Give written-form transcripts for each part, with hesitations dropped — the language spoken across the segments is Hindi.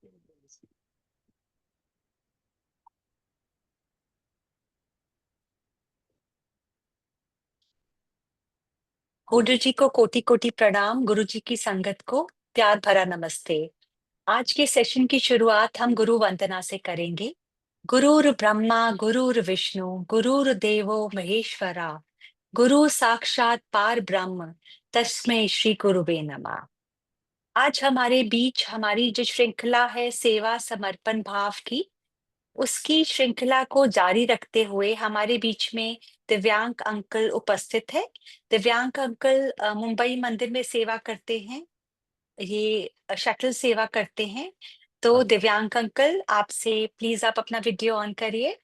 गुरु जी को कोटि कोटि प्रणाम। गुरु जी की संगत को प्यार भरा नमस्ते। आज के सेशन की शुरुआत हम गुरु वंदना से करेंगे। गुरुर ब्रह्मा गुरुर विष्णु गुरुर देवो महेश्वरा, गुरु साक्षात पार ब्रह्म, तस्मै श्री गुरुवे नमः। आज हमारे बीच हमारी जो श्रृंखला है सेवा समर्पण भाव की, उसकी श्रृंखला को जारी रखते हुए हमारे बीच में दिव्यांक अंकल उपस्थित है। दिव्यांक अंकल मुंबई मंदिर में सेवा करते हैं। ये शटल सेवा करते हैं। तो दिव्यांक अंकल, आपसे प्लीज आप अपना वीडियो ऑन करिए।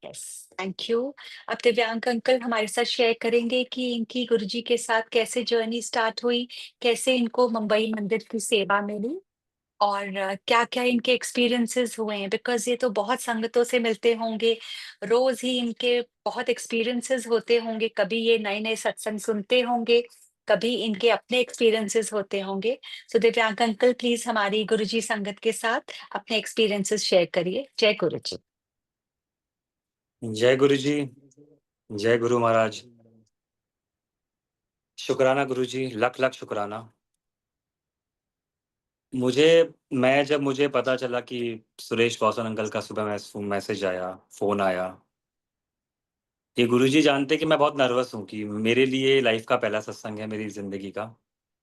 Yes, thank you. अब दिव्यांक अंकल हमारे साथ शेयर करेंगे कि इनकी गुरुजी के साथ कैसे जर्नी स्टार्ट हुई, कैसे इनको मुंबई मंदिर की सेवा मिली, और क्या क्या इनके एक्सपीरियंसेस हुए हैं। बिकॉज ये तो बहुत संगतों से मिलते होंगे, रोज ही इनके बहुत एक्सपीरियंसेस होते होंगे। कभी ये नए नए सत्संग सुनते होंगे, कभी इनके अपने एक्सपीरियंसेस होते होंगे। सो दिव्यांक अंकल, प्लीज हमारी गुरुजी संगत के साथ अपने एक्सपीरियंसेस शेयर करिए। जय गुरु जी। जय गुरु जी, जय गुरु महाराज। शुक्राना गुरु जी, लख लख शुक्राना। जब मुझे पता चला कि सुरेश कौशल अंकल का सुबह मैसेज आया, फोन आया, ये गुरु जी जानते कि मैं बहुत नर्वस हूँ कि मेरे लिए लाइफ का पहला सत्संग है मेरी जिंदगी का।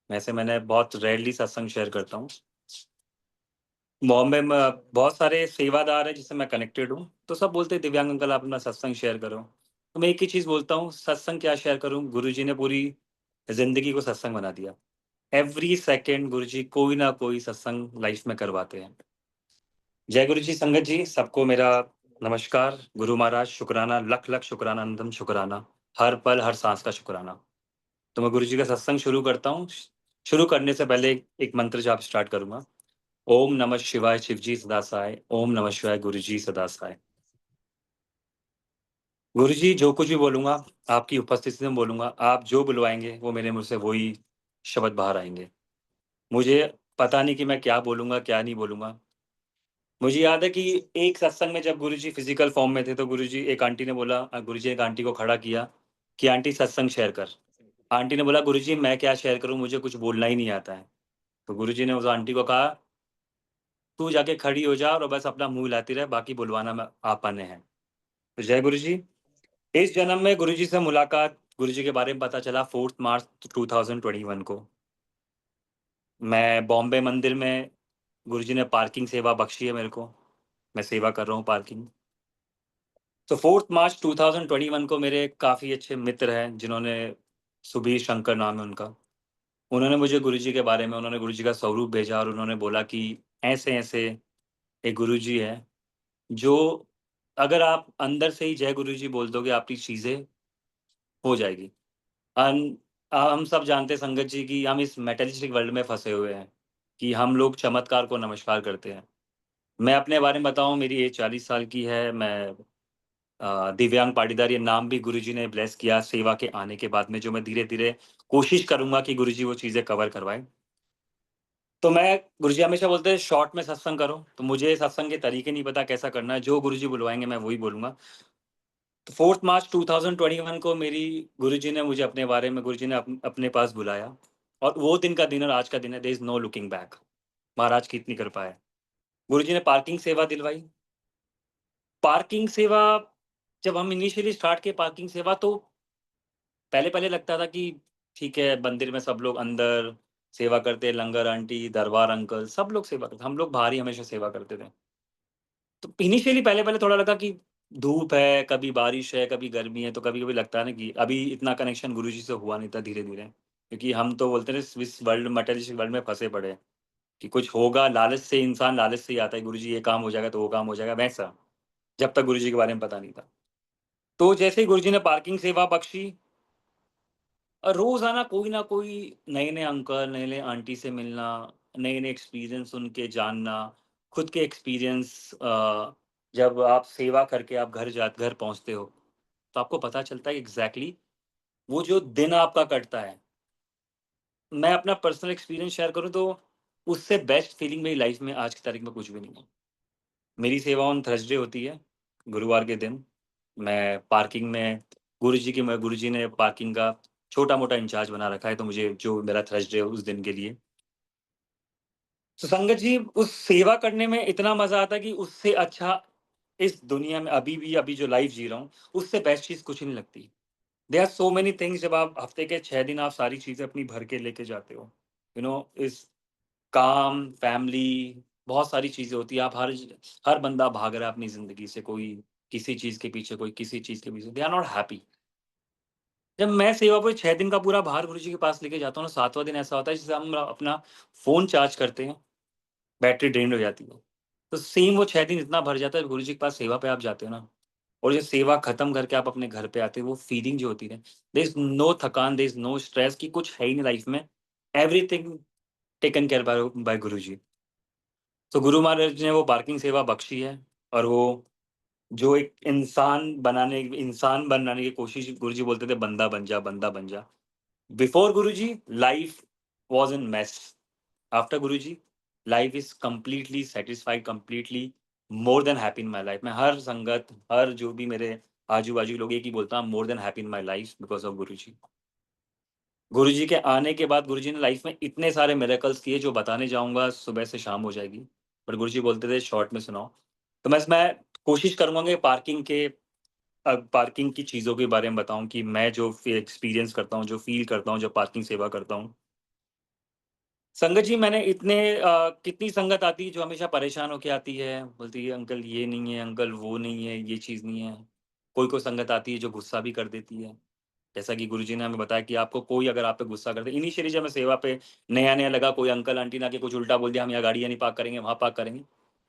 मैंने बहुत रेयरली सत्संग शेयर करता हूँ। बॉम्बे में बहुत सारे सेवादार हैं जिससे मैं कनेक्टेड हूँ, तो सब बोलते हैं दिव्यांग अंकल आप अपना सत्संग शेयर करो। तो मैं एक ही चीज़ बोलता हूँ, सत्संग क्या शेयर करूँ। गुरु जी ने पूरी जिंदगी को सत्संग बना दिया। एवरी सेकेंड गुरु जी कोई ना कोई सत्संग लाइफ में करवाते हैं। जय गुरु जी संगत जी, सबको मेरा नमस्कार। गुरु महाराज शुक्राना, लख लख शुक्राना, अंदम शुक्राना, हर पल हर सांस का शुक्राना। तो मैं गुरु जी का सत्संग शुरू करता हूँ। शुरू करने से पहले एक मंत्र जाप स्टार्ट करूंगा। ओम नमः शिवाय शिव जी सदा सहाय, ओम नमः शिवाय गुरु जी सदा सहाय। गुरु जी जो कुछ भी बोलूंगा आपकी उपस्थिति में बोलूंगा, आप जो बुलवाएंगे वो मेरे मुंह से वही शब्द बाहर आएंगे। मुझे पता नहीं कि मैं क्या बोलूंगा क्या नहीं बोलूंगा। मुझे याद है कि एक सत्संग में जब गुरुजी फिजिकल फॉर्म में थे तो गुरुजी एक आंटी ने बोला, गुरुजी ने एक आंटी को खड़ा किया कि आंटी सत्संग शेयर कर। आंटी ने बोला गुरुजी मैं क्या शेयर करूं, मुझे कुछ बोलना ही नहीं आता है। तो गुरुजी ने उस आंटी को कहा तू जाके खड़ी हो जा और बस अपना मुंह हिलाती रहे, बाकी बुलवाना में आपने है। तो जय गुरुजी। इस जन्म में गुरुजी से मुलाकात, गुरुजी के बारे में पता चला 4 मार्च 2021 को। मैं बॉम्बे मंदिर में, गुरुजी ने पार्किंग सेवा बख्शी है मेरे को, मैं सेवा कर रहा हूँ पार्किंग। तो 4 मार्च 2021 को मेरे काफ़ी अच्छे मित्र हैं जिन्होंने, सुबीर शंकर नाम है उनका, उन्होंने मुझे गुरुजी के बारे में, उन्होंने गुरुजी का स्वरूप भेजा और उन्होंने बोला कि ऐसे-ऐसे एक गुरुजी है जो अगर आप अंदर से ही जय गुरुजी बोल दोगे आपकी चीज़ें हो जाएगी। अन हम सब जानते हैं संगत जी कि हम इस मैटेरियलिस्टिक वर्ल्ड में फँसे हुए हैं कि हम लोग चमत्कार को नमस्कार करते हैं। मैं अपने बारे में बताऊँ, मेरी एज 40 साल की है। मैं दिव्यांग पाटीदार ये नाम भी गुरुजी ने ब्लेस किया सेवा के आने के बाद में, जो मैं धीरे-धीरे कोशिश करूँगा कि गुरुजी वो चीज़ें कवर करवाएँ। तो मैं, गुरुजी हमेशा बोलते हैं शॉर्ट में सत्संग करो, तो मुझे सत्संग के तरीके नहीं पता कैसा करना है, जो गुरुजी बुलवाएँगे मैं वही बोलूँगा। तो 4 मार्च 2021 को मेरी गुरुजी ने मुझे अपने बारे में, गुरुजी ने अपने पास बुलाया और वो दिन का दिन और आज का दिन है, there is no looking back. महाराज की इतनी कृपा है। गुरुजी ने पार्किंग सेवा दिलवाई। पार्किंग सेवा, जब हम इनिशियली स्टार्ट किए पार्किंग सेवा, तो पहले-पहले लगता था कि ठीक है, मंदिर में सब लोग अंदर सेवा करते हैं, लंगर आंटी, दरबार अंकल, सब लोग सेवा करते, हम लोग बाहर ही हमेशा सेवा करते थे। तो इनिशियली पहले-पहले थोड़ा लगा कि धूप है, कभी बारिश है, कभी गर्मी है, तो कभी-कभी लगता है ना कि अभी इतना कनेक्शन गुरुजी से हुआ नहीं था धीरे-धीरे। क्योंकि हम तो बोलते हैं ना इस वर्ल्ड, मटेरियलिस्टिक वर्ल्ड में फँसे पड़े हैं कि कुछ होगा, लालच से, इंसान लालच से ही आता है, गुरुजी ये काम हो जाएगा तो वो काम हो जाएगा, वैसा। जब तक गुरुजी के बारे में पता नहीं था। तो जैसे ही गुरुजी ने पार्किंग सेवा बख्शी, रोज़ाना कोई ना कोई नए-नए अंकल, नए-नए आंटी से मिलना, नए-नए एक्सपीरियंस उनके जानना, खुद के एक्सपीरियंस, जब आप सेवा करके आप घर पहुँचते हो, तो आपको पता चलता है एग्ज़ैक्टली वो जो दिन आपका कटता है, मैं अपना पर्सनल एक्सपीरियंस शेयर करूँ तो उससे बेस्ट फीलिंग मेरी लाइफ़ में आज की तारीख में कुछ भी नहीं है। मेरी सेवा ऑन थर्सडे होती है, गुरुवार के दिन। मैं पार्किंग में गुरुजी ने पार्किंग का छोटा-मोटा इंचार्ज बना रखा है, तो मुझे जो मेरा थर्सडे है उस दिन के लिए। तो संगत जी, उस सेवा करने में इतना मज़ा आता है कि उससे अच्छा इस दुनिया में अभी जो लाइफ़ जी रहा हूँ, उससे बेस्ट चीज़ कुछ नहीं लगती। There are so many things, जब आप हफ़्ते के 6 दिन आप सारी चीज़ें अपनी भर के लेके जाते हो। इस काम, फैमिली, बहुत सारी चीज़ें होती हैं। आप हर बंदा भाग रहा है अपनी ज़िंदगी से, कोई किसी चीज़ के पीछे, कोई किसी चीज़ के पीछे। They are not happy. जब मैं सेवा पे 6 दिन का पूरा भार गुरुजी के पास लेके जाता हूँ ना, 7वाँ दिन ऐसा होता है जैसे हम अपना फ़ोन चार्ज करते हैं, बैटरी ड्रेन हो जाती है। तो सेम वो 6 दिन इतना भर जाता है, गुरुजी के पास सेवा पे आप जाते हो ना, और जो सेवा खत्म करके आप अपने घर पे आते हो, वो फीलिंग जो होती है, देयर इज़ नो थकान, देयर इज़ नो स्ट्रेस कि कुछ है ही नहीं लाइफ़ में। Everything taken care by by Guruji. तो गुरु महाराज ने वो पार्किंग सेवा बख्शी है, और वो जो एक इंसान बनाने की कोशिश गुरुजी बोलते थे, बंदा बन जा, बंदा बन जा। Before Guruji life was in mess. After Guruji life is completely satisfied, completely more than happy in my life. मैं हर संगत, हर जो भी मेरे आजू-बाजू लोग, एक ही बोलता हूँ, more than happy in my life because of Guruji. Guruji के आने के बाद गुरुजी ने लाइफ में इतने सारे मिरेकल्स किए जो बताने जाऊँगा सुबह से शाम हो जाएगी। पर गुरुजी बोलते थे शॉर्ट में सुनाओ। तो मैं कोशिश करूँगा कि पार्किंग की चीज़ों के बारे में बताऊँ कि मैं जो एक्सपीरियंस करता हूँ, जो फ़ील करता हूँ जब पार्किंग सेवा करता हूँ। संगत जी, मैंने कितनी संगत आती है जो हमेशा परेशान होके आती है, बोलती है अंकल ये नहीं है, अंकल वो नहीं है, ये चीज़ नहीं है। कोई संगत आती है जो गुस्सा भी कर देती है। जैसा कि गुरुजी ने हमें बताया कि आपको कोई अगर आप पे गुस्सा कर दे, इनिशियली जब मैं सेवा पे नया-नया लगा, कोई अंकल आंटी ने आके कुछ उल्टा बोल दिया, हम यहाँ गाड़ियाँ नहीं पार्क करेंगे, वहाँ पार्क करेंगे।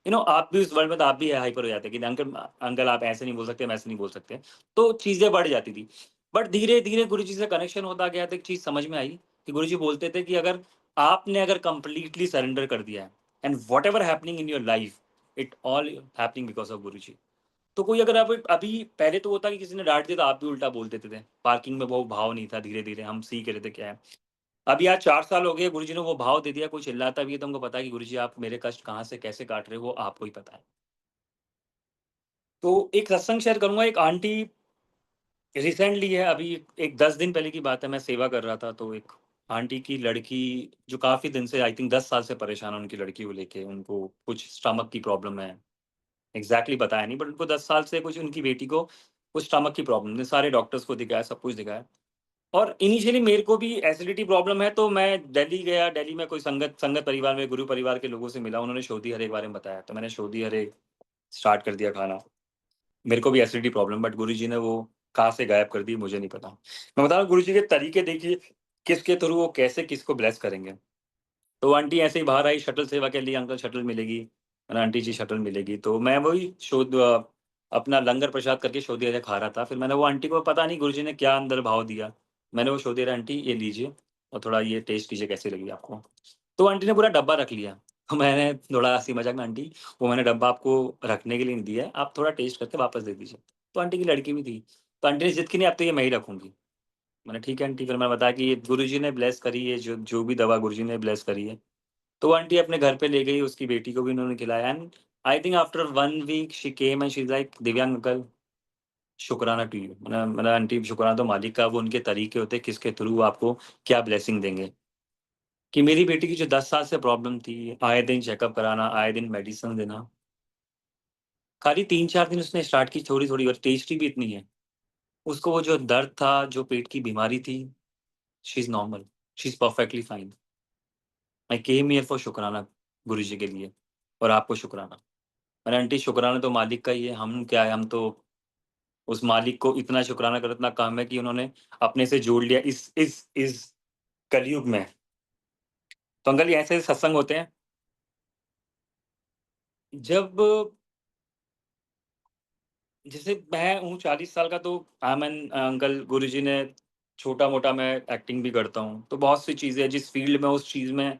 आप भी उस वर्ल्ड में, तो आप भी हाइपर हो जाते हैं कि अंकल अंकल आप ऐसे नहीं बोल सकते, वैसे नहीं बोल सकते। तो चीज़ें बढ़ जाती थी। बट धीरे-धीरे गुरुजी से कनेक्शन होता गया तो एक चीज़ समझ में आई कि गुरुजी बोलते थे कि अगर कंप्लीटली सरेंडर कर दिया है, and whatever happening in your life, it all happening because of Guruji. तो कोई अगर आप अभी पहले तो होता कि किसी ने डाँट दिया तो आप भी उल्टा बोल देते थे। पार्किंग में वो भाव नहीं था, धीरे-धीरे हम सीख रहे थे क्या है। अभी आज 4 साल हो गए, गुरुजी ने वो भाव दे दिया, कोई चिल्लाता भी है तो हमको पता है कि गुरुजी आप मेरे कष्ट कहाँ से कैसे काट रहे हो, वो आपको ही पता है। तो एक सत्संग शेयर करूँगा, एक आंटी रिसेंटली है, अभी एक 10 दिन पहले की बात है, मैं सेवा कर रहा था, तो एक आंटी की लड़की जो काफ़ी दिन से, आई थिंक 10 साल से परेशान है उनकी लड़की को लेके, उनको कुछ स्टमक की प्रॉब्लम है। एग्ज़ैक्टली बताया नहीं, बट उनको 10 साल से कुछ, उनकी बेटी को कुछ स्टमक की प्रॉब्लम है, सारे डॉक्टर्स को दिखाया, सब कुछ दिखाया। और इनिशियली मेरे को भी एसिडिटी प्रॉब्लम है, तो मैं दिल्ली गया, दिल्ली में कोई संगत संगत परिवार में, गुरु परिवार के लोगों से मिला, उन्होंने शोधी हरे के बारे में बताया, तो मैंने शोधी हरे स्टार्ट कर दिया खाना। मेरे को भी एसिडिटी प्रॉब्लम, बट गुरुजी ने वो कहाँ से गायब कर दी मुझे नहीं पता। मैं बता रहा हूँ, गुरुजी के तरीके देखिए, किसके थ्रू वो कैसे किसको ब्लेस करेंगे। तो आंटी ऐसे ही बाहर आई शटल सेवा के लिए, अंकल शटल मिलेगी, मैंने आंटी जी शटल मिलेगी, तो मैं वही अपना लंगर प्रसाद करके शोधिया खा रहा था। फिर मैंने वो आंटी को, पता नहीं गुरुजी ने क्या अंदर भाव दिया, मैंने वो शोधिया, आंटी ये लीजिए और थोड़ा ये टेस्ट कीजिए कैसी लगी आपको। तो आंटी ने पूरा डब्बा रख लिया। तो मैंने थोड़ा हँसी मज़ाक में, आंटी वो मैंने डब्बा आपको रखने के लिए नहीं दिया है, आप थोड़ा टेस्ट करके वापस दे दीजिए। तो आंटी की लड़की भी थी, तो आंटी ने ज़िद की, नहीं अब तो ये मैं ही रखूँगी। मैंने ठीक है आंटी, फिर मैंने बताया कि ये गुरुजी ने ब्लेस करी है, जो जो भी दवा गुरुजी ने ब्लेस करी है। तो वो आंटी अपने घर पे ले गई, उसकी बेटी को भी उन्होंने खिलाया, and I think after 1 week she came and she is like, Divyang uncle शुक्राना टू यू। मैंने आंटी शुक्राना तो मालिक का, वो उनके तरीके होते हैं किसके थ्रू आपको क्या ब्लेसिंग देंगे। कि मेरी बेटी की जो 10 साल से प्रॉब्लम थी, आए दिन चेकअप कराना, आए दिन मेडिसिन देना, खाली 3-4 दिन उसने स्टार्ट की थोड़ी-थोड़ी, और टेस्टी भी इतनी है। उसको वो जो दर्द था, जो पेट की बीमारी थी, she is normal, she is perfectly fine. I came here for शुक्राना गुरुजी के लिए, और आपको शुक्राना। मैंने, आंटी शुक्राना तो मालिक का ही है, हम क्या है, हम तो उस मालिक को इतना शुक्राना करो, इतना काम है कि उन्होंने अपने से जोड़ लिया इस कलयुग में। तो अंकल ये ऐसे सत्संग होते हैं, जब जैसे मैं हूँ 40 साल का, तो आई एम एन अंकल, गुरुजी ने छोटा-मोटा, मैं एक्टिंग भी करता हूँ, तो बहुत सी चीज़ें हैं जिस फ़ील्ड में, उस चीज़ में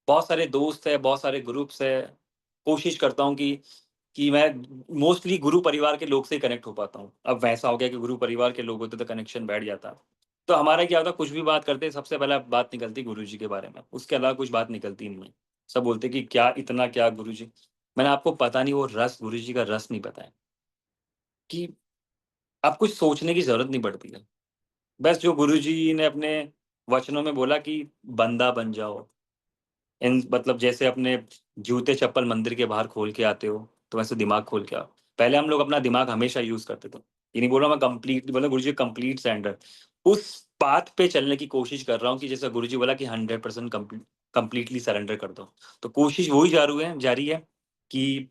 बहुत सारे दोस्त हैं, बहुत सारे ग्रुप्स हैं। कोशिश करता हूँ कि मैं मोस्टली गुरु परिवार के लोग से ही कनेक्ट हो पाता हूँ। अब वैसा हो गया कि गुरु परिवार के लोग होते तो कनेक्शन बैठ जाता। तो हमारा क्या होता है, कुछ भी बात करते सबसे पहले बात निकलती गुरुजी के बारे में, उसके अलावा कुछ बात निकलती नहीं है। सब बोलते कि क्या इतना क्या गुरुजी? मैंने आपको पता नहीं वो रस गुरुजी का रस नहीं पता है कि अब कुछ सोचने की ज़रूरत नहीं पड़ती है। बस जो गुरुजी ने अपने वचनों में बोला कि बंदा बन जाओ। इन मतलब जैसे अपने जूते-चप्पल मंदिर के बाहर खोल के आते हो, तो वैसे दिमाग खोल के आओ। पहले हम लोग अपना दिमाग हमेशा यूज़ करते थे। ये नहीं बोल रहा मैं कंप्लीट बोला गुरुजी कंप्लीट सरेंडर। उस पाथ पे चलने की कोशिश कर रहा हूँ कि जैसा गुरुजी बोला कि 100% कंप्लीटली सरेंडर कर दो। तो कोशिश वही जारी है कि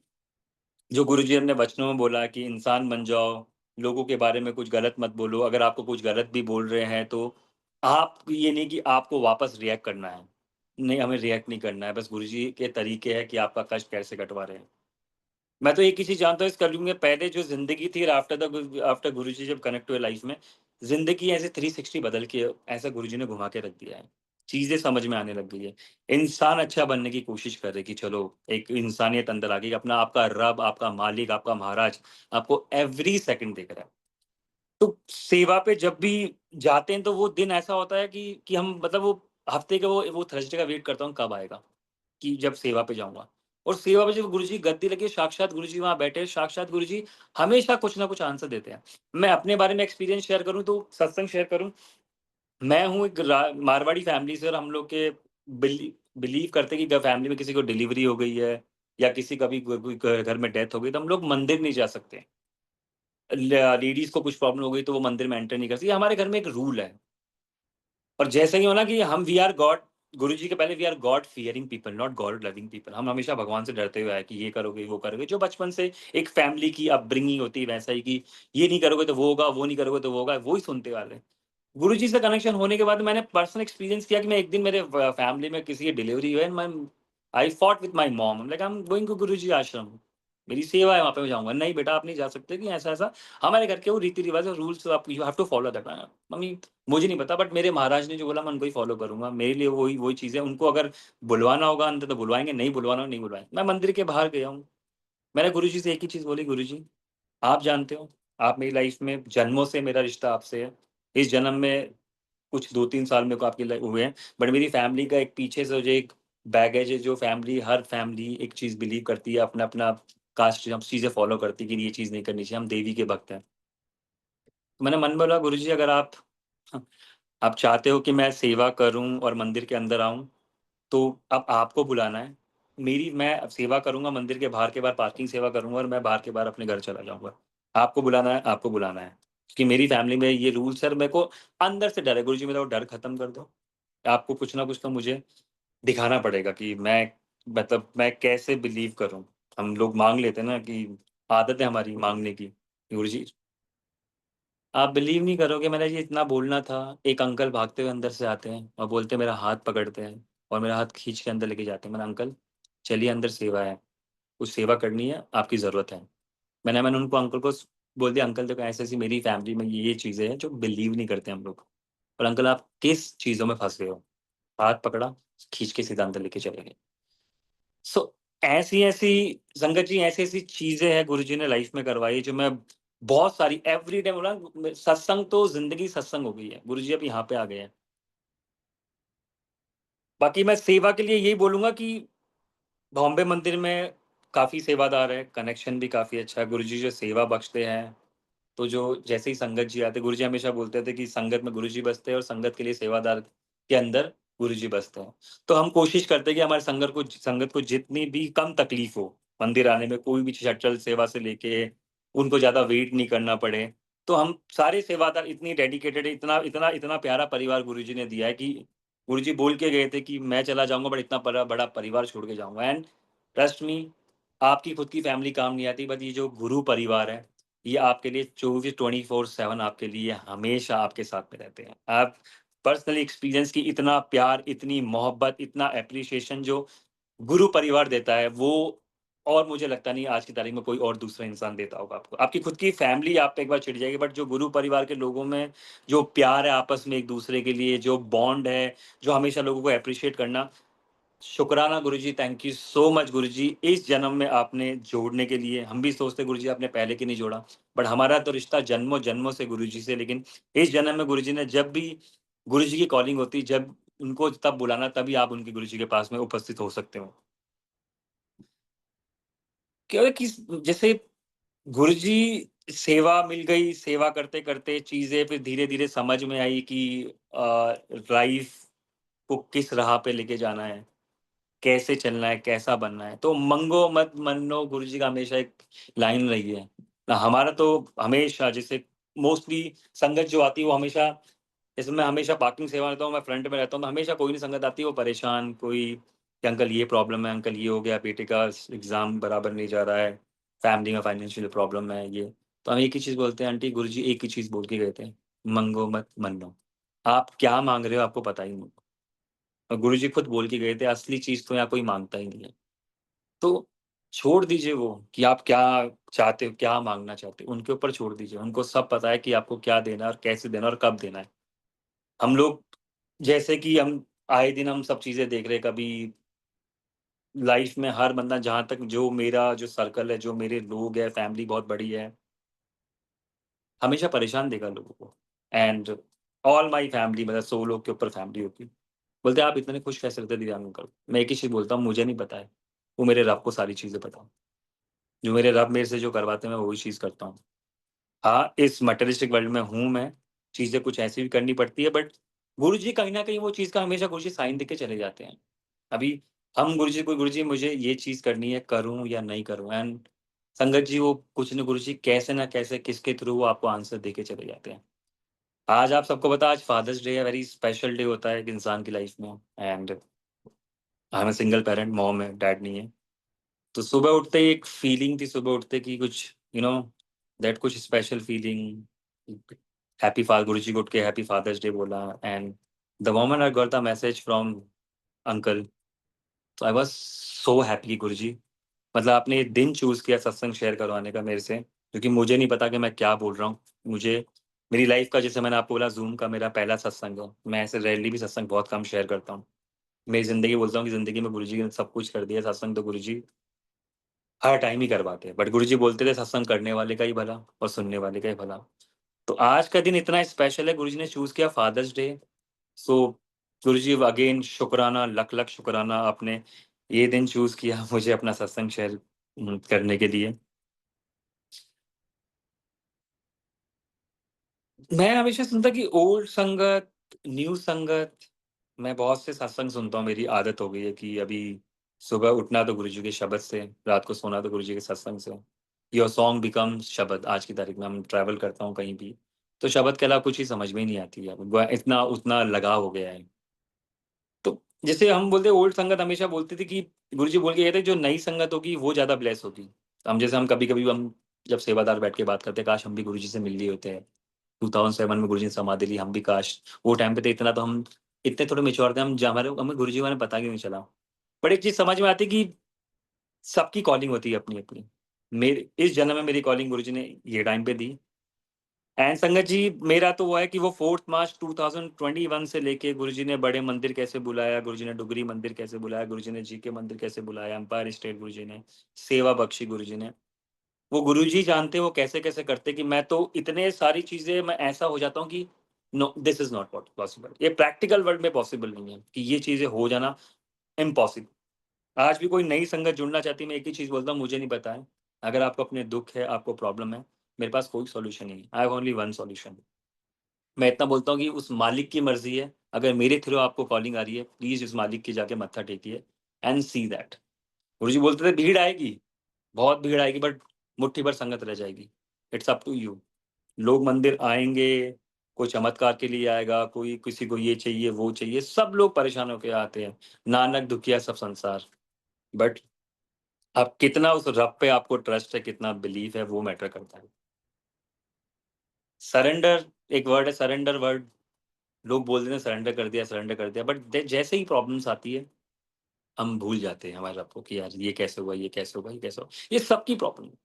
जो गुरुजी ने वचनों में बोला कि इंसान बन जाओ, लोगों के बारे में कुछ गलत मत बोलो, अगर आपको कुछ गलत भी बोल रहे हैं तो आप ये नहीं कि आपको वापस रिएक्ट करना है। नहीं, हमें रिएक्ट नहीं करना है, बस गुरुजी के तरीके हैं कि आपका कष्ट कैसे कटवा रहे हैं। मैं तो एक ही चीज़ जानता हूँ इस कलयुग में पहले जो ज़िंदगी थी और आफ्टर गुरुजी जब कनेक्ट हुए लाइफ़ में, ज़िंदगी ऐसे 360 बदल के ऐसा गुरुजी ने घुमा के रख दिया है। चीज़ें समझ में आने लग गई है। इंसान अच्छा बनने की कोशिश कर रहे कि चलो एक इंसानियत अंदर आ गई, अपना आपका रब, आपका मालिक, आपका महाराज आपको एवरी सेकंड देख रहा है। तो सेवा पे जब भी जाते हैं तो वो दिन ऐसा होता है कि हम मतलब वो हफ्ते का वो थर्सडे का वेट करता हूँ कब आएगा, कि जब सेवा पे जाऊँगा। और सेवा पे जब गुरुजी गद्दी लगी, साक्षात गुरुजी वहाँ बैठे, साक्षात गुरुजी हमेशा कुछ ना कुछ आंसर देते हैं। मैं अपने बारे में एक्सपीरियंस शेयर करूँ तो सत्संग शेयर करूँ, मैं हूँ एक मारवाड़ी फैमिली से और हम लोग के बिलीव करते हैं कि फैमिली में किसी को डिलीवरी हो गई है या किसी का भी कोई घर में डेथ हो गई तो हम लोग मंदिर नहीं जा सकते। लेडीज़ को कुछ प्रॉब्लम हो गई तो वो मंदिर में एंटर नहीं कर सकती। ये हमारे घर में एक रूल है। और जैसे ही हो ना कि हम वी आर गॉड गुरुजी के पहले we are God fearing people, not God loving people. हम हमेशा भगवान से डरते हुए आए कि ये करोगे, वो करोगे। जो बचपन से एक फैमिली की अपब्रिंगिंग होती है वैसा ही कि ये नहीं करोगे तो वो होगा, वो नहीं करोगे तो वो होगा, वो ही सुनते आ रहे हैं। गुरुजी से कनेक्शन होने के बाद मैंने पर्सनल एक्सपीरियंस किया कि मैं एक दिन मेरे फैमिली में किसी की डिलीवरी हुई and I fought with my mom like I am going to Guruji ashram. मेरी सेवा है, वहाँ पे मैं जाऊँगा। नहीं बेटा आप नहीं जा सकते कि ऐसा-ऐसा हमारे घर के वो रीति-रिवाज और रूल्स आप you have to follow that. Mummy मुझे नहीं पता बट मेरे महाराज ने जो बोला मैं उनको ही फॉलो करूँगा। मेरे लिए वही वही चीज़ है। उनको अगर बुलवाना होगा अंदर तो बुलवाएँगे, नहीं बुलवाना हो नहीं बुलवाएँगे। मैं मंदिर के बाहर गया हूँ। मैंने गुरुजी से एक ही चीज़ बोली, गुरुजी आप जानते हो, आप मेरी लाइफ़ में जन्मों से मेरा रिश्ता आपसे है। इस जन्म में कुछ 2-3 साल मेरे को आपके हुए हैं, बट मेरी फैमिली का एक पीछे से जो एक बैगेज है, जो हर फैमिली एक चीज़ बिलीव करती है, अपना-अपना कास्ट हम चीज़ें फ़ॉलो करती है कि ये चीज़ नहीं करनी चाहिए, हम देवी के भक्त हैं। तो मैंने मन में बोला गुरुजी अगर आप आप चाहते हो कि मैं सेवा करूँ और मंदिर के अंदर आऊँ, तो अब आपको बुलाना है। मैं अब सेवा करूँगा मंदिर के बाहर पार्किंग सेवा करूँगा और मैं बाहर के बाहर अपने घर चला जाऊँगा। आपको बुलाना है, आपको बुलाना है। क्योंकि मेरी फैमिली में ये रूल्स है और मेरे को अंदर से डर है, गुरुजी मेरा वो डर खत्म कर दो। आपको कुछ ना कुछ तो मुझे दिखाना पड़ेगा कि मैं कैसे बिलीव करूँ। हम लोग माँग लेते हैं ना कि आदत है हमारी माँगने की। गुरुजी आप बिलीव नहीं करोगे मैंने ये इतना बोलना था, एक अंकल भागते हुए अंदर से आते हैं और बोलते हैं मेरा हाथ पकड़ते हैं और मेरा हाथ खींच के अंदर लेके जाते हैं। मैंने अंकल चलिए अंदर सेवा है, कुछ सेवा करनी है, आपकी ज़रूरत है। मैंने उनको अंकल को बोल दिया अंकल देखो ऐसी-ऐसी मेरी फैमिली में ये चीज़ें हैं जो बिलीव नहीं करते हम लोग। और अंकल आप किस चीज़ों में फँस गए हो? हाथ पकड़ा, खींच के सीधा अंदर लेके चले गए। सो ऐसी-ऐसी संगत जी ऐसी-ऐसी चीज़ें हैं गुरुजी ने लाइफ़ में करवाई जो मैं बहुत सारी एवरी डे बोला सत्संग तो ज़िंदगी सत्संग हो गई है। गुरुजी अब यहाँ पे आ गए हैं। बाकी मैं सेवा के लिए यही बोलूँगा कि बॉम्बे मंदिर में काफ़ी सेवादार है, कनेक्शन भी काफ़ी अच्छा है। गुरुजी जो सेवा बख्शते हैं, तो जो जैसे ही संगत जी आते गुरुजी हमेशा बोलते थे कि संगत में गुरुजी बसते हैं और संगत के लिए सेवादार के अंदर गुरुजी बसते हैं। तो हम कोशिश करते हैं कि हमारे संगत को जितनी भी कम तकलीफ़ हो, मंदिर आने में कोई भी शटल सेवा से लेके उनको ज़्यादा वेट नहीं करना पड़े। तो हम सारे सेवादार इतनी डेडिकेटेड इतना इतना इतना प्यारा परिवार गुरुजी ने दिया है कि गुरुजी बोल के गए थे कि मैं चला जाऊँगा बट इतना बड़ा परिवार छोड़ के जाऊँगा एंड ट्रस्ट मी आपकी खुद की फैमिली काम नहीं आती बट ये जो गुरु परिवार है ये आपके लिए 24/7 आपके लिए हमेशा आपके साथ में रहते हैं। आप पर्सनली एक्सपीरियंस की इतना प्यार, इतनी मोहब्बत, इतना एप्रिसिएशन जो गुरु परिवार देता है, वो और मुझे लगता नहीं आज की तारीख में कोई और दूसरा इंसान देता होगा आपको। आपकी खुद की फैमिली आप पे एक बार चिढ़ जाएगी बट जो गुरु परिवार के लोगों में जो प्यार है आपस में एक-दूसरे के लिए, जो बॉन्ड है, जो हमेशा लोगों को एप्रिशिएट करना, शुक्राना गुरुजी, थैंक यू सो मच गुरुजी। इस जन्म में आपने जोड़ने के लिए, हम भी सोचते गुरुजी आपने पहले क्यों नहीं जोड़ा? बट हमारा तो रिश्ता जन्मों-जन्मों से गुरुजी से, लेकिन इस जन्म में गुरुजी ने जब भी गुरुजी की कॉलिंग होती, जब उनको तब बुलाना, तभी आप उनके गुरुजी के पास में उपस्थित हो सकते हो। क्या है कि जैसे गुरुजी सेवा मिल गई, सेवा करते-करते चीज़ें फिर धीरे-धीरे समझ में आई कि लाइफ़ को किस राह पे लेके जाना है। कैसे चलना है, कैसा बनना है। तो मंगो मत मन्नो गुरुजी का हमेशा एक लाइन रही है। हमारा तो हमेशा जैसे मोस्टली संगत जो आती है वो हमेशा, जैसे मैं हमेशा पार्किंग सेवा में रहता हूँ, मैं फ्रंट में रहता हूँ, तो हमेशा कोई नहीं संगत आती है वो परेशान, कोई कि अंकल ये प्रॉब्लम है, अंकल ये हो गया, बेटे का एग्ज़ाम बराबर नहीं जा रहा है, फैमिली में फाइनेंशियल प्रॉब्लम है ये। तो हम एक ही चीज़ बोलते हैं, आंटी गुरुजी एक ही चीज़ बोल के गए थे, "मंगो मत मन्नो।" आप क्या माँग रहे हो आपको पता ही नहीं। और गुरुजी खुद बोल के गए थे, असली चीज़ तो यहाँ कोई माँगता ही नहीं है। तो छोड़ दीजिए वो कि आप क्या चाहते हो, क्या माँगना चाहते हो, उनके ऊपर छोड़ दीजिए। उनको सब पता है कि आपको क्या देना है और कैसे देना है और कब देना है। हम लोग जैसे कि हम आए दिन हम सब चीज़ें देख रहे हैं, कभी लाइफ़ में हर बंदा, जहाँ तक जो मेरा जो सर्कल है, जो मेरे लोग हैं, फैमिली बहुत बड़ी है, हमेशा परेशान देखा लोगों को। एंड ऑल माई फैमिली, मतलब 100 लोग के ऊपर फैमिली होती है। बोलते हैं, "आप इतने खुश कैसे रहते हो दिव्यांग अंकल?" मैं एक ही चीज़ बोलता हूँ, मुझे नहीं पता है, वो मेरे रब को सारी चीज़ें पता है। जो मेरे रब मेरे से जो करवाते हैं, मैं वही चीज़ करता हूँ। हाँ, इस मटेरियलिस्टिक वर्ल्ड में हूँ मैं, चीज़ें कुछ ऐसी भी करनी पड़ती है, बट गुरुजी कहीं न कहीं वो चीज़ का हमेशा गुरुजी साइन देके चले जाते हैं। अभी हम गुरुजी को, गुरुजी मुझे ये चीज़ करनी है, करूँ या नहीं करूँ? एंड संगत जी वो कुछ न गुरुजी कैसे न कैसे किसके थ्रू वो आपको आंसर देके चले जाते हैं। आज आप सबको पता है, आज फादर्स डे है, वेरी स्पेशल डे होता है एक इंसान की लाइफ़ में। And I am a single parent, mom है, डैड नहीं है। तो सुबह उठते ही एक फीलिंग थी, सुबह उठते कि कुछ दैट कुछ स्पेशल फीलिंग, हैप्पी फा गुरुजी को उठ के हैप्पी फादर्स डे बोला। And the moment I got the message from uncle, तो आई वाज़ सो हैप्पी गुरुजी। मतलब आपने ये दिन चूज़ किया सत्संग शेयर करवाने का मेरे से, क्योंकि मुझे नहीं पता कि मैं क्या बोल रहा हूँ। मुझे मेरी लाइफ़ का, जैसे मैंने आपको बोला, ज़ूम का मेरा पहला सत्संग है। मैं ऐसे रेयरली भी सत्संग बहुत कम शेयर करता हूँ। मेरी ज़िंदगी, बोलता हूँ कि ज़िंदगी में गुरुजी ने सब कुछ कर दिया, सत्संग तो गुरुजी हर टाइम ही करवाते हैं। बट गुरुजी बोलते थे सत्संग करने वाले का ही भला और सुनने वाले का ही भला। तो आज का दिन इतना स्पेशल है, गुरुजी ने चूज़ किया फादर्स डे। सो गुरुजी अगेन शुक्राना, लख-लख शुक्राना, आपने ये दिन चूज़ किया मुझे अपना सत्संग शेयर करने के लिए। मैं हमेशा सुनता कि ओल्ड संगत, न्यू संगत, मैं बहुत से सत्संग सुनता हूँ, मेरी आदत हो गई है कि अभी सुबह उठना तो गुरुजी के शब्द से, रात को सोना तो गुरुजी के सत्संग से। योर सॉन्ग बिकम्स शब्द, आज की तारीख में हम ट्रैवल करता हूँ कहीं भी, तो शब्द के अलावा कुछ ही समझ में ही नहीं आती है। ग इतना उतना लगाव हो गया है। तो जैसे हम बोलते हैं, ओल्ड संगत हमेशा बोलती थी कि गुरुजी बोल के गए थे, जो नई संगत होगी वो ज़्यादा ब्लेस होगी। हम कभी-कभी हम जब सेवादार बैठ के बात करते हैं, काश हम भी गुरुजी से मिल लिए होते हैं। 2007 में गुरुजी ने समाधि ली, हम भी काश वो टाइम पे थे, इतना तो हम इतने थोड़े मैच्योर थे, हम ज हमारे हमें गुरुजी के बारे में पता क्यों नहीं चला। बट एक चीज़ समझ में आती है कि सबकी कॉलिंग होती है अपनी-अपनी। मेरे इस जन्म में मेरी कॉलिंग गुरुजी ने ये टाइम पे दी। एंड संगत जी, मेरा तो वो है कि वो 4th मार्च 2021 से लेके गुरुजी ने बड़े मंदिर कैसे बुलाया, गुरुजी ने डुगरी मंदिर कैसे बुलाया, गुरुजी ने जीके मंदिर कैसे बुलाया, एम्पायर स्टेट गुरुजी ने, सेवा बख्शी गुरुजी ने। वो गुरुजी जानते हैं वो कैसे-कैसे करते हैं कि मैं तो इतने सारी चीज़ें, मैं ऐसा हो जाता हूँ कि no, this is not pot possible. ये प्रैक्टिकल वर्ल्ड में पॉसिबल नहीं है कि ये चीज़ें हो जाना, इम्पॉसिबल। आज भी कोई नई संगत जुड़ना चाहती है, मैं एक ही चीज़ बोलता हूँ, मुझे नहीं पता है। अगर आपको अपने दुःख है, आपको प्रॉब्लम है, मेरे पास कोई सॉल्यूशन नहीं है। I have only one solution. मैं इतना बोलता हूँ कि उस मालिक की मर्ज़ी है, अगर मेरे थ्रू आपको कॉलिंग आ रही है, प्लीज़ उस मालिक के जाके मत्था टेकिए एंड सी दैट। गुरुजी बोलते थे भीड़ आएगी, बहुत भीड़ आएगी, बट मुट्ठी भर संगत रह जाएगी। It's up to you. लोग मंदिर आएँगे, कोई चमत्कार के लिए आएगा, कोई किसी को ये चाहिए, वो चाहिए, सब लोग परेशान होके आते हैं। नानक दुखिया सब संसार। बट आप कितना उस रब पे आपको ट्रस्ट है, कितना बिलीव है, वो मैटर करता है। सरेंडर एक वर्ड है, सरेंडर वर्ड, लोग बोल देते हैं सरेंडर कर दिया, बट दे जैसे ही प्रॉब्लम्स आती है, हम भूल जाते हैं हमारे रब को कि यार ये कैसे हुआ, ये कैसे हुआ, ये कैसे हुआ? ये सबकी प्रॉब्लम है।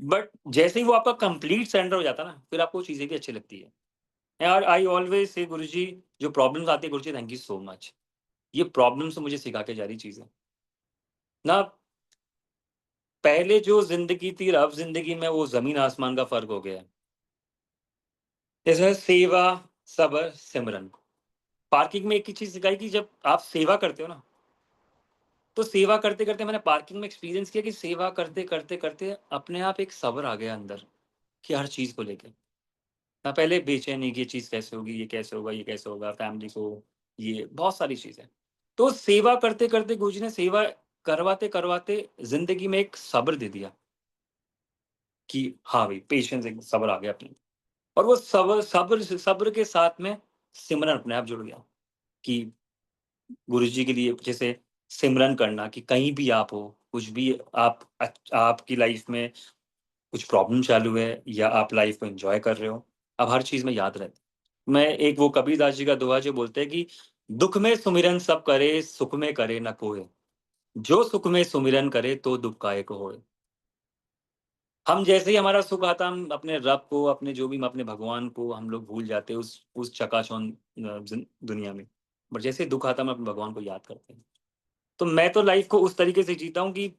बट जैसे ही वो आपका कंप्लीट सरेंडर हो जाता है ना, फिर आपको चीज़ें भी अच्छी लगती है। और आई ऑलवेज़ से गुरुजी, जो प्रॉब्लम्स आती है, गुरुजी थैंक यू सो मच। ये प्रॉब्लम से मुझे सिखा के जा रही चीज़ है। ना पहले जो ज़िंदगी थी, अब ज़िंदगी में वो ज़मीन-आसमान का फ़र्क हो गया है। जैसे सेवा, सब्र, सिमरन। पार्किंग में एक ही चीज़ सिखाई कि जब आप सेवा करते हो ना, तो सेवा करते-करते मैंने पार्किंग में एक्सपीरियंस किया कि सेवा करते अपने आप एक सब्र आ गया अंदर, कि हर चीज़ को लेके। मैं पहले बेचैनी कि ये चीज़ कैसे होगी, ये कैसे होगा, ये कैसे होगा, फैमिली को ये बहुत सारी चीज़ें। तो सेवा करते-करते गुरुजी ने सेवा करवाते-करवाते ज़िंदगी में एक सब्र दे दिया कि हाँ भाई, पेशेंस, एक सब्र आ गया अपने। और वो सब्र के साथ में सिमरन अपने आप जुड़ गया कि गुरुजी के लिए जैसे सिमरन करना कि कहीं भी आप हो, कुछ भी आप आपकी लाइफ़ में कुछ प्रॉब्लम चालू है या आप लाइफ़ को एन्जॉय कर रहे हो, अब हर चीज़ में याद रहता है। मैं एक वो कबीरदास जी का दोहा जो बोलते हैं कि दुःख में सुमिरन सब करे, सुख में करे ना कोय। जो सुख में सुमिरन करे तो दुःख काहे को होय। हम जैसे ही हमारा सुख आता, हम अपने रब को, अपने जो भी अपने भगवान को हम लोग भूल जाते हैं उस चकाचौंध दुनिया में। बट जैसे ही दुःख आता है, हम अपने भगवान को याद करते हैं। तो मैं तो लाइफ़ को उस तरीके से जीता हूँ कि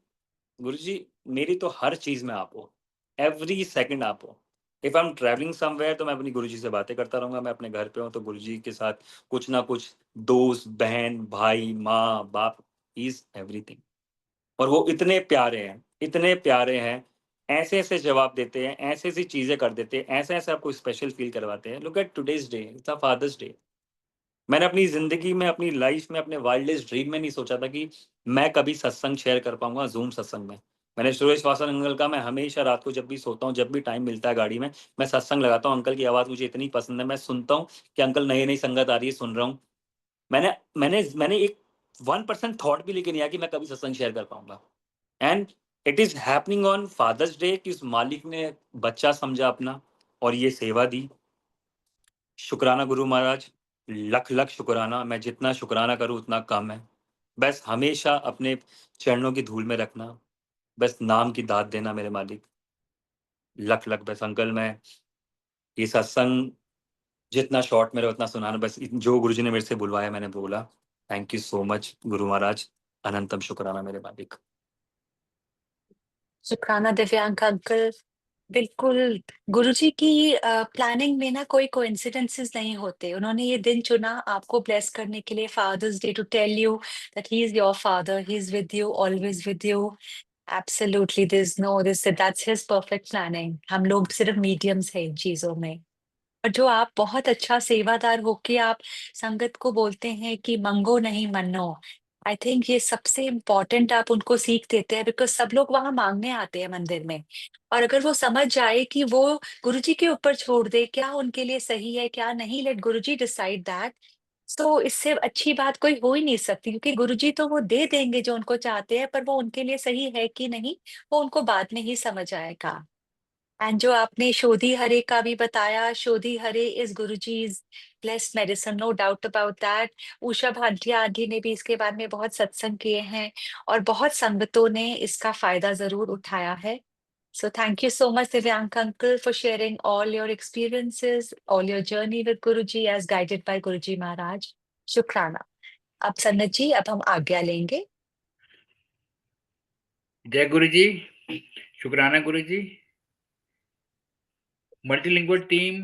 गुरुजी, मेरी तो हर चीज़ में आप हो, एवरी सेकंड आप हो। If I am travelling somewhere तो मैं अपनी गुरुजी से बातें करता रहूँगा, मैं अपने घर पे हूँ तो गुरुजी के साथ कुछ ना कुछ दोस्त, बहन, भाई, माँ, बाप, ही इज़ एवरीथिंग। और वो इतने प्यारे हैं, ऐसे-ऐसे जवाब देते हैं, ऐसी-ऐसी चीज़ें कर देते हैं, ऐसे-ऐसे आपको स्पेशल फ़ील करवाते हैं। Look at today's day, it's a father's day. मैंने अपनी ज़िंदगी में, अपनी लाइफ़ में, अपने वाइल्डेस्ट ड्रीम में नहीं सोचा था कि मैं कभी सत्संग शेयर कर पाऊँगा ज़ूम सत्संग में। मैंने सुरेश वासन अंकल का, मैं हमेशा रात को जब भी सोता हूँ, जब भी टाइम मिलता है गाड़ी में, मैं सत्संग लगाता हूँ। अंकल की आवाज़ मुझे इतनी पसंद है, मैं सुनता हूँ कि अंकल नई-नई संगत आ रही है, सुन रहा हूँ। मैंने एक 1% थॉट भी लेके नहीं आया कि मैं कभी सत्संग शेयर कर पाऊँगा। And it is happening on fathers day कि उस मालिक ने बच्चा समझा अपना और ये सेवा दी। शुक्राना गुरु महाराज, लख-लख शुक्राना, मैं जितना शुक्राना करूँ उतना कम है। बस हमेशा अपने चरणों की धूल में रखना, बस नाम की दात देना मेरे मालिक। लख-लख बस अंकल, मैं ये सत्संग जितना शॉर्ट में रहे उतना सुनाना, बस जो गुरुजी ने मेरे से बुलवाया मैंने बोला। Thank you so much Guru Maharaj, अनंतम शुक्राना मेरे मालिक। शुक्राना दिव्यांक अंकल। बिल्कुल, गुरुजी की प्लानिंग में ना कोई कोइंसिडेंसेस नहीं होते। उन्होंने ये दिन चुना आपको ब्लेस करने के लिए, father's day, to tell you that he is your father, he is with you, always with you. Absolutely there is no this that's his perfect planning. हम लोग सिर्फ मीडियम्स हैं इन चीज़ों में। और जो आप बहुत अच्छा सेवादार होके आप संगत को बोलते हैं कि मंगो नहीं मन्नो। आई थिंक ये सबसे इम्पोर्टेंट आप उनको सीख देते हैं, बिकॉज़ सब लोग वहाँ माँगने आते हैं मंदिर में। और अगर वो समझ जाए कि वो गुरुजी के ऊपर छोड़ दे, क्या उनके लिए सही है, क्या नहीं, लेट गुरुजी डिसाइड दैट। तो इससे अच्छी बात कोई हो ही नहीं सकती, क्योंकि गुरुजी तो वो दे देंगे जो उनको चाहते हैं, पर वो उनके लिए सही है कि नहीं, वो उनको बाद में ही समझ आएगा। एंड जो आपने शोधी हरे का भी बताया, शोधी हरे is Guruji's blessed medicine, no doubt about that. Usha Bhatia aunty ने भी इसके बारे में बहुत सत्संग किए हैं और बहुत संगतों ने इसका फायदा जरूर उठाया है। So thank you so much Divyank uncle for sharing all your experiences, all your journey with Guruji as guided by Guruji महाराज। शुक्राना। अब सन्नत जी, अब हम आज्ञा लेंगे। जय गुरु जी, शुक्राना गुरु जी। मल्टीलिंगुअल टीम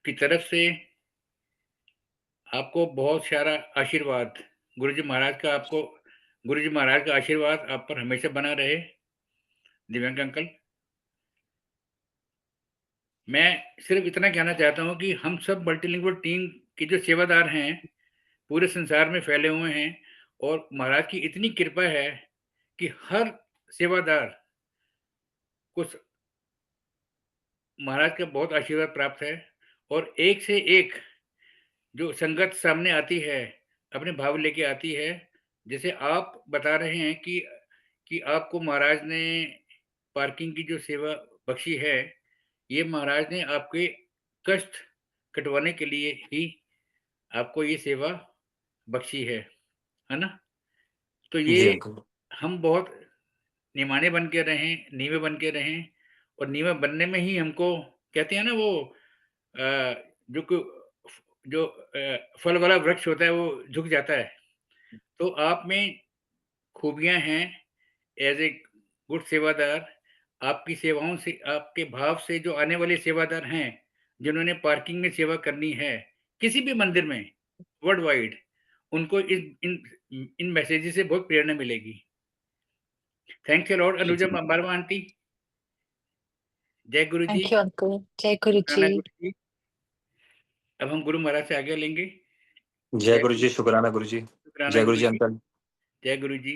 की तरफ से आपको बहुत सारा आशीर्वाद। गुरु जी महाराज का आपको गुरु जी महाराज का आशीर्वाद आप पर हमेशा बना रहे। दिव्यांग अंकल, मैं सिर्फ इतना कहना चाहता हूँ कि हम सब मल्टीलिंगुअल टीम के जो सेवादार हैं, पूरे संसार में फैले हुए हैं, और महाराज की इतनी कृपा है कि हर सेवादार को महाराज का बहुत आशीर्वाद प्राप्त है। और एक से एक जो संगत सामने आती है, अपने भाव लेके आती है। जैसे आप बता रहे हैं कि आपको महाराज ने पार्किंग की जो सेवा बख्शी है, ये महाराज ने आपके कष्ट कटवाने के लिए ही आपको ये सेवा बख्शी है ना? तो ये जी अंकल। हम बहुत निमाने बन के रहें, नींवे बन के रहें, और नींवे बनने में ही हमको कहते हैं ना वो जो जो फल वाला वृक्ष होता है वो झुक जाता है। तो आप में खूबियाँ हैं एज़ ए गुड सेवादार, आपकी सेवाओं से, आपके भाव से जो आने वाले सेवादार हैं, जिन्होंने पार्किंग में सेवा करनी है, किसी भी मंदिर में वर्ल्ड वाइड, उनको इन मैसेजेस से बहुत प्रेरणा मिलेगी। Thanks a lot Anuja Marwa aunty. जय गुरु जी, थैंक यू अंकल। जय गुरु जी। शुक्राना गुरु जी। अब हम गुरु महाराज से आज्ञा लेंगे। जय गुरु जी, शुक्राना गुरु जी। शुक्राना जय गुरु गुरु जी जी। अंकल। जय गुरु जी।